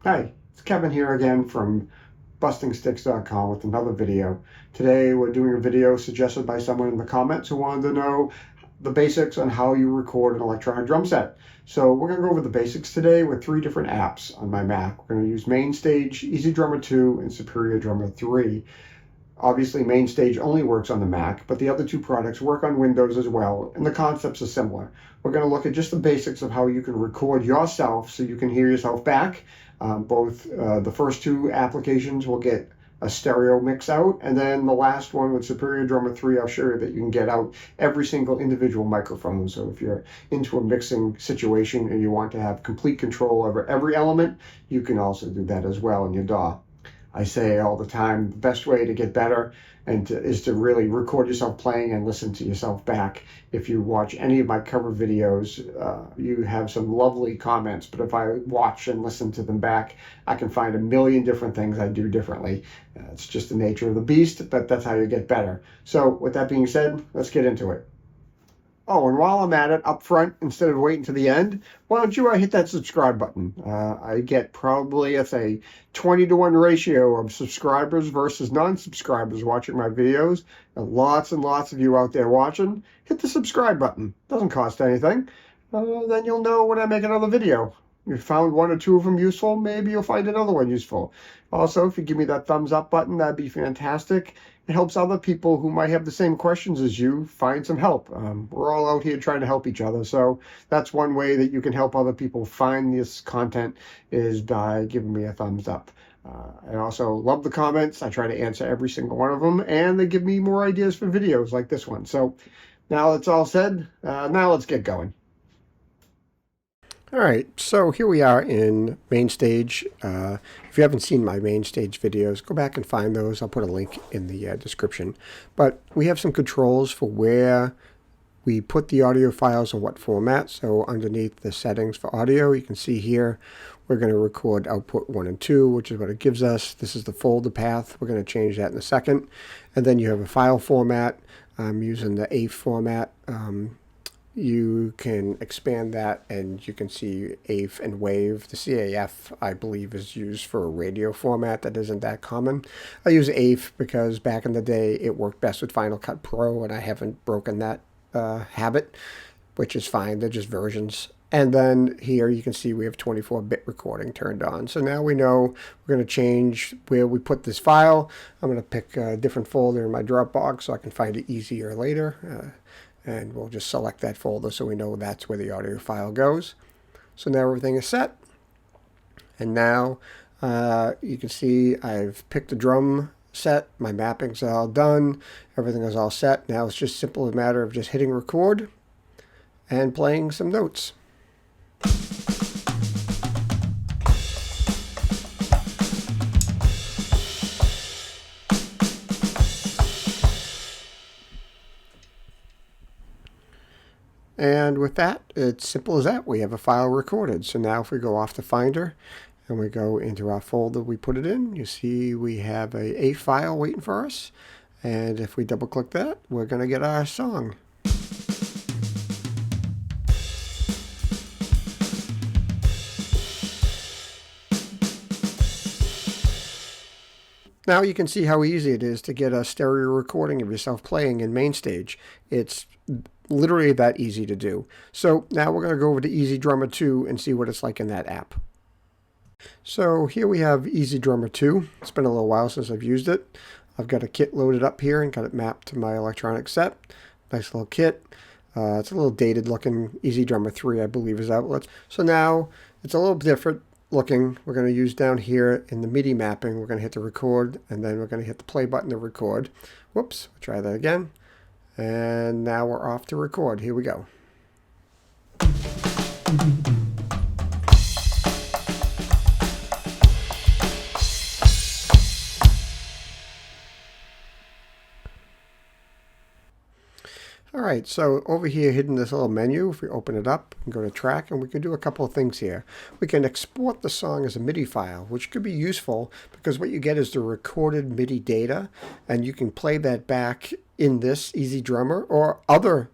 Hi, it's Kevin here again from BustingSticks.com with another video. Today we're doing a video suggested by someone in the comments who wanted to know the basics on how you record an electronic drum set. So we're going to go over the basics today with 3 different apps on my Mac. We're going to use MainStage, EasyDrummer 2, and Superior Drummer 3. Obviously, MainStage only works on the Mac, but the other 2 products work on Windows as well, and the concepts are similar. We're going to look at just the basics of how you can record yourself so you can hear yourself back. The first 2 applications will get a stereo mix out, and then the last one with Superior Drummer 3, I'll show you that you can get out every single individual microphone. So if you're into a mixing situation and you want to have complete control over every element, you can also do that as well in your DAW. I say all the time, the best way to get better is to really record yourself playing and listen to yourself back. If you watch any of my cover videos, you have some lovely comments, but if I watch and listen to them back, I can find a million different things I do differently. It's just the nature of the beast, but that's how you get better. So with that being said, let's get into it. Oh, and while I'm at it, up front, instead of waiting to the end, why don't you hit that subscribe button? I get probably, let's say, 20-to-1 ratio of subscribers versus non-subscribers watching my videos. And lots of you out there watching. Hit the subscribe button. Doesn't cost anything. Then you'll know when I make another video. You found 1 or 2 of them useful, maybe you'll find another one useful. Also, if you give me that thumbs up button, that'd be fantastic. It helps other people who might have the same questions as you find some help. We're all out here trying to help each other, so that's one way that you can help other people find this content is by giving me a thumbs up. I also love the comments. I try to answer every single one of them, and they give me more ideas for videos like this one. So now that's all said, now let's get going. All right, so here we are in MainStage. If you haven't seen my MainStage videos, go back and find those. I'll put a link in the description. But we have some controls for where we put the audio files in what format. So underneath the settings for audio, you can see here, we're going to record output 1 and 2, which is what it gives us. This is the folder path. We're going to change that in a second. And then you have a file format. I'm using the AIF format. You can expand that and you can see AIF and WAVE. The CAF, I believe, is used for a radio format that isn't that common. I use AIF because back in the day it worked best with Final Cut Pro, and I haven't broken that habit, which is fine. They're just versions. And then here you can see we have 24-bit recording turned on. So now we know we're going to change where we put this file. I'm going to pick a different folder in my Dropbox so I can find it easier later. And we'll just select that folder so we know that's where the audio file goes. So now everything is set. And now you can see I've picked the drum set. My mappings are all done. Everything is all set. Now it's just simple a matter of just hitting record and playing some notes. And with that, it's simple as that. We have a file recorded. So now if we go off the Finder and we go into our folder we put it in, you see we have a AIF file waiting for us. And if we double click that, we're going to get our song. Now you can see how easy it is to get a stereo recording of yourself playing in MainStage. It's literally that easy to do. So now we're going to go over to EasyDrummer 2 and see what it's like in that app. So here we have EasyDrummer 2. It's been a little while since I've used it. I've got a kit loaded up here and got it mapped to my electronic set. Nice little kit. It's a little dated looking. EasyDrummer 3 I believe is out. So now it's a little different looking. We're going to use down here in the MIDI mapping, we're going to hit the record and then we're going to hit the play button to record. Whoops, we'll try that again. And now we're off to record. Here we go. All right, so over here, hidden this little menu, if we open it up and go to track, and we can do a couple of things here. We can export the song as a MIDI file, which could be useful because what you get is the recorded MIDI data, and you can play that back in this EasyDrummer or other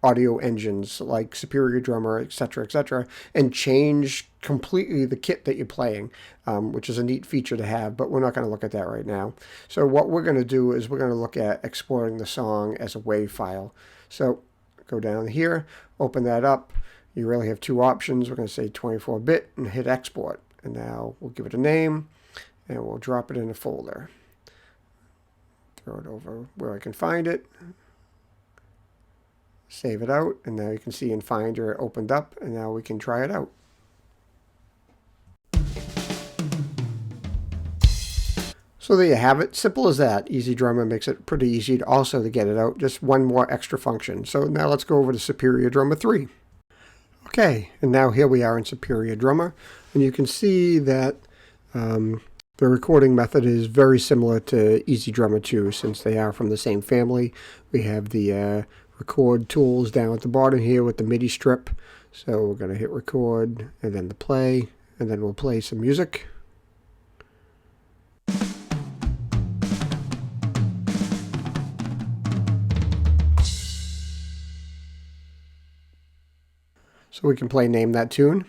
audio engines like Superior Drummer, etc., and change completely the kit that you're playing, which is a neat feature to have, but we're not going to look at that right now. So what we're going to do is we're going to look at exporting the song as a WAV file. So go down here, open that up. You really have two options. We're going to say 24-bit and hit export. And now we'll give it a name and we'll drop it in a folder. Throw it over where I can find it. Save it out, and now you can see in Finder it opened up, and now we can try it out. So there you have it. Simple as that. EZdrummer makes it pretty easy to also to get it out. Just one more extra function. So now let's go over to Superior Drummer 3. Okay, and now here we are in Superior Drummer, and you can see that the recording method is very similar to EZdrummer 2 since they are from the same family. We have the record tools down at the bottom here with the MIDI strip. So we're going to hit record and then the play, and then we'll play some music. So we can play Name That Tune.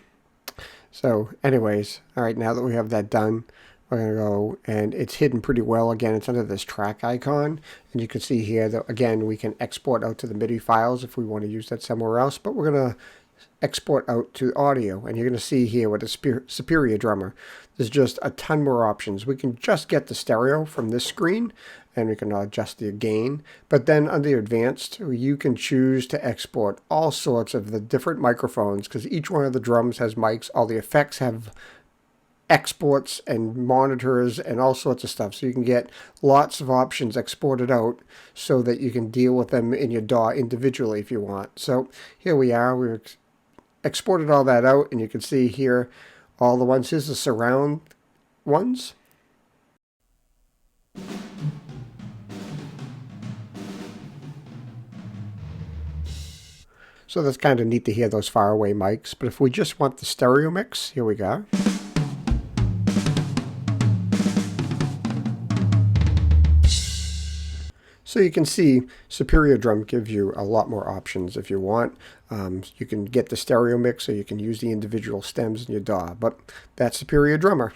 So anyways, all right, now that we have that done, we're going to go, and it's hidden pretty well. Again, it's under this track icon, and you can see here that, again, we can export out to the MIDI files if we want to use that somewhere else, but we're going to export out to audio, and you're going to see here with the Superior Drummer, there's just a ton more options. We can just get the stereo from this screen, and we can adjust the gain, but then under Advanced, you can choose to export all sorts of the different microphones, because each one of the drums has mics, all the effects have exports and monitors and all sorts of stuff. So you can get lots of options exported out so that you can deal with them in your DAW individually if you want. So here we are. We've exported all that out, and you can see here all the ones. Here's the surround ones. So that's kind of neat to hear those faraway mics. But if we just want the stereo mix, here we go. So you can see Superior Drum gives you a lot more options if you want. You can get the stereo mix, or you can use the individual stems in your DAW, but that's Superior Drummer.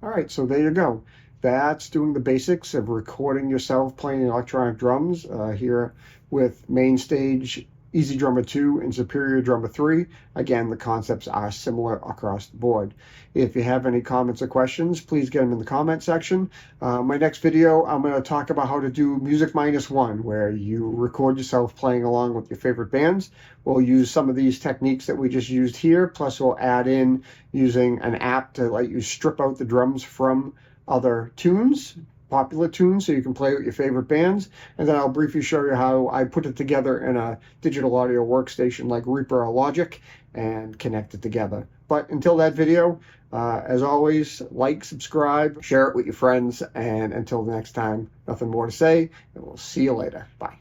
All right, so there you go. That's doing the basics of recording yourself playing electronic drums here with MainStage, EZdrummer 2, and Superior Drummer 3. Again, the concepts are similar across the board. If you have any comments or questions, please get them in the comment section. My next video, I'm going to talk about how to do Music -1, where you record yourself playing along with your favorite bands. We'll use some of these techniques that we just used here, plus we'll add in using an app to let you strip out the drums from other tunes, popular tunes, so you can play with your favorite bands. And then I'll briefly show you how I put it together in a digital audio workstation like Reaper or Logic and connect it together. But until that video, as always, like, subscribe, share it with your friends, and until the next time, nothing more to say, and we'll see you later. Bye.